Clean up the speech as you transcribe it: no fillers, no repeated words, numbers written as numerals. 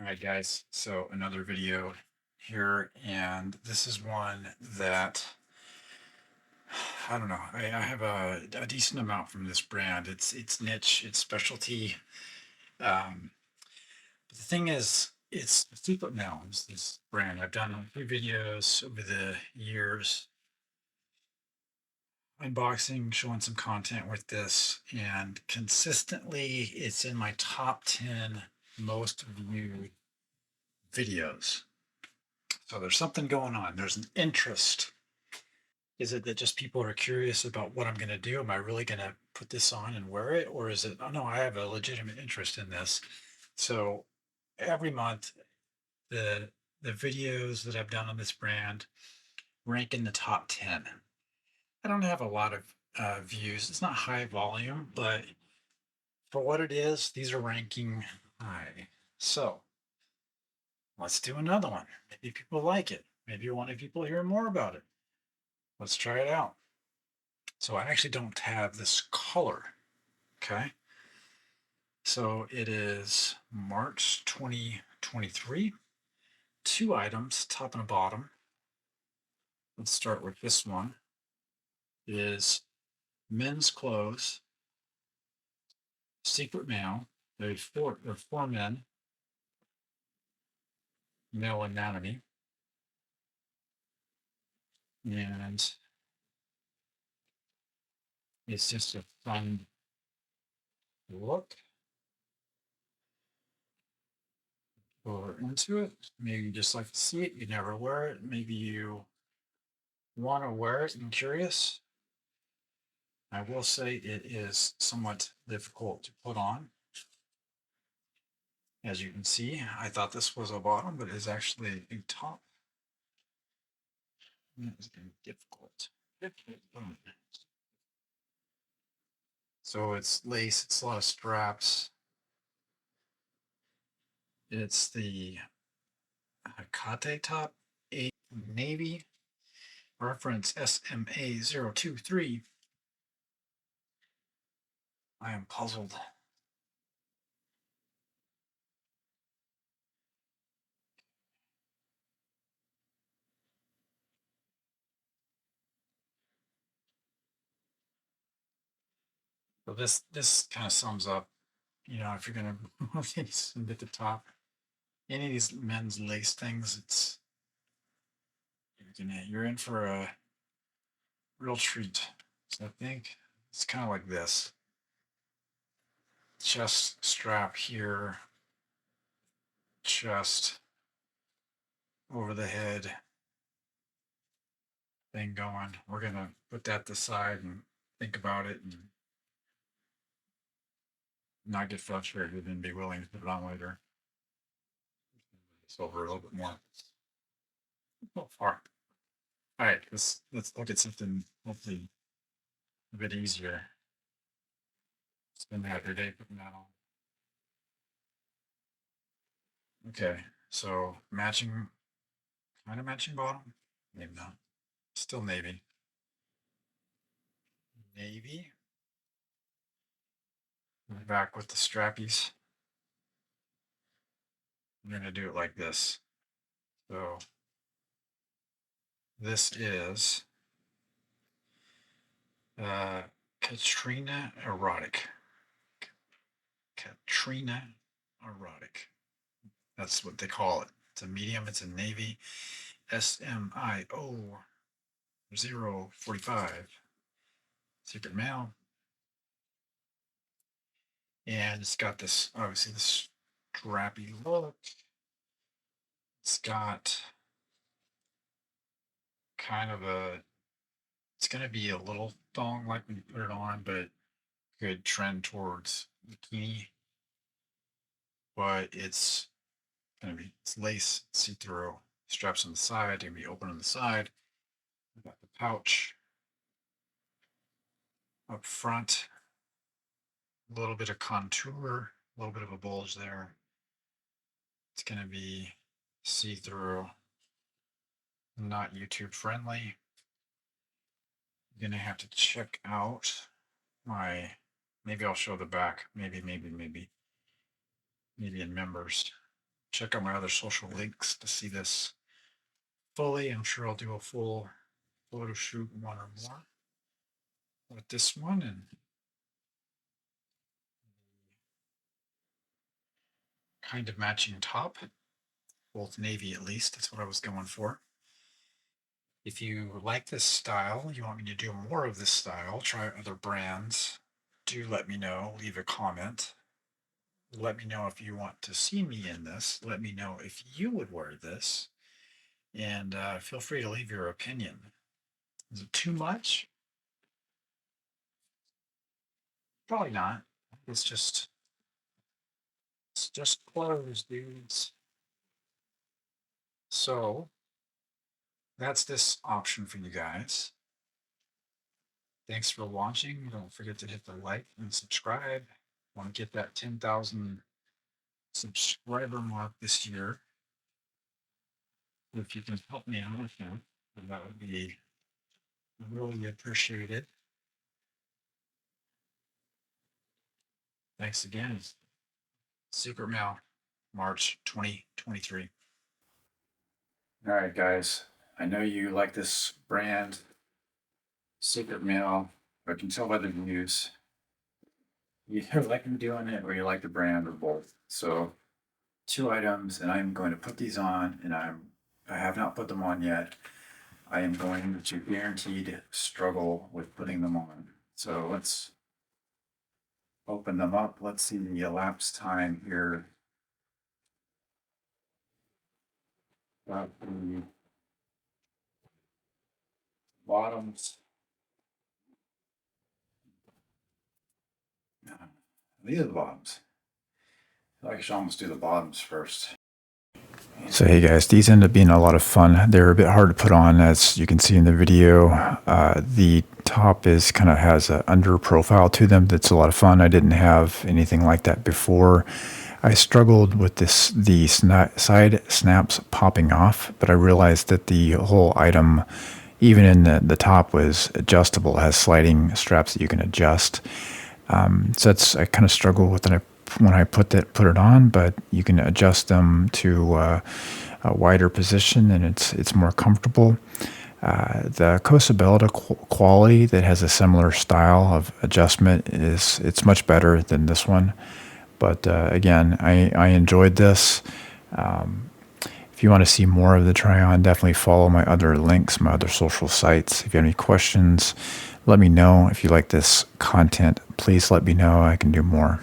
All right, guys, so another video here, and this is one that I don't know. I have a decent amount from this brand. It's niche, it's specialty. Um, but the thing is, it's Fleetwood Mountains, this brand. I've done a few videos over the years, unboxing, showing some content with this, and consistently it's in my top 10 most viewed videos. So there's something going on. There's an interest. Is it that just people are curious about what I'm going to do? Am I really going to put this on and wear it? Or is it, oh no, I have a legitimate interest in this. So every month, the the videos that I've done on this brand rank in the top 10. I don't have a lot of views. It's not high volume, but for what it is, these are ranking high. So let's do another one. Maybe people like it. Maybe you want people to hear more about it. Let's try it out. So I actually don't have this color. Okay. So it is March 2023. Two items, top and bottom. Let's start with this one. It is men's clothes, secret mail. There are four men, male anatomy. And it's just a fun look. Go into it. Maybe you just like to see it. You never wear it. Maybe you want to wear it and curious. I will say it is somewhat difficult to put on. As you can see, I thought this was a bottom, but it is actually a top. It's difficult. So it's lace, it's a lot of straps. It's the Kate top, a navy, reference SMA023. I am puzzled. So this kind of sums up, if you're gonna at the top, any of these men's lace things, you're in for a real treat. So I think it's kind of like this chest strap here, chest over the head thing going. We're gonna put that to the side and think about it and not get frustrated and be willing to put it on later. It's over a little bit more. So far. All right, let's look at something hopefully a bit easier. Spend half your day putting that on. Okay, so kind of matching bottom. Maybe not. Still navy. Navy. Back with the strappies. I'm going to do it like this. So this is uh, Katrina Erotic. Katrina Erotic. That's what they call it. It's a medium, it's a navy. SMIO 045. Secret mail. And it's got this, obviously, this strappy look. It's got kind of it's going to be a little thong like when you put it on, but could trend towards bikini. But it's going to be, it's lace, see through, straps on the side, going to be open on the side. We've got the pouch up front, a little bit of contour, a little bit of a bulge there. It's going to be see through, not YouTube friendly. Gonna have to check out maybe I'll show the back, maybe in members. check out my other social links to see this fully. I'm sure I'll do a full photo shoot, one or more, with this one, and kind of matching top, both navy at least. That's what I was going for. If you like this style, you want me to do more of this style, try other brands, do let me know. Leave a comment. Let me know if you want to see me in this. Let me know if you would wear this. And feel free to leave your opinion. Is it too much? Probably not. It's just clothes, dudes. So that's this option for you guys. Thanks for watching. Don't forget to hit the like and subscribe. Want to get that 10,000 subscriber mark this year. If you can help me out with that, then that would be really appreciated. Thanks again. Secret Mail, March 2023. All right, guys. I know you like this brand, Secret Mail. I can tell by the reviews. You either like me doing it or you like the brand or both. So 2 items, and I'm going to put these on, and I have not put them on yet. I am going to guaranteed struggle with putting them on. So let's open them up. Let's see the elapsed time here. Got the bottoms. These are the bottoms. I should almost do the bottoms first. So hey guys, these end up being a lot of fun. They're a bit hard to put on, as you can see in the video. The top is kind of has an under profile to them that's a lot of fun. I didn't have anything like that before. I struggled with the side snaps popping off, but I realized that the whole item, even in the top, was adjustable. It has sliding straps that you can adjust. So I kind of struggled with it when I put it on, but you can adjust them to a wider position, and it's more comfortable. The Cosabelta quality that has a similar style of adjustment it's much better than this one. But again, I enjoyed this. If you want to see more of the try-on, definitely follow my other links, my other social sites. If you have any questions, let me know. If you like this content, please let me know. I can do more.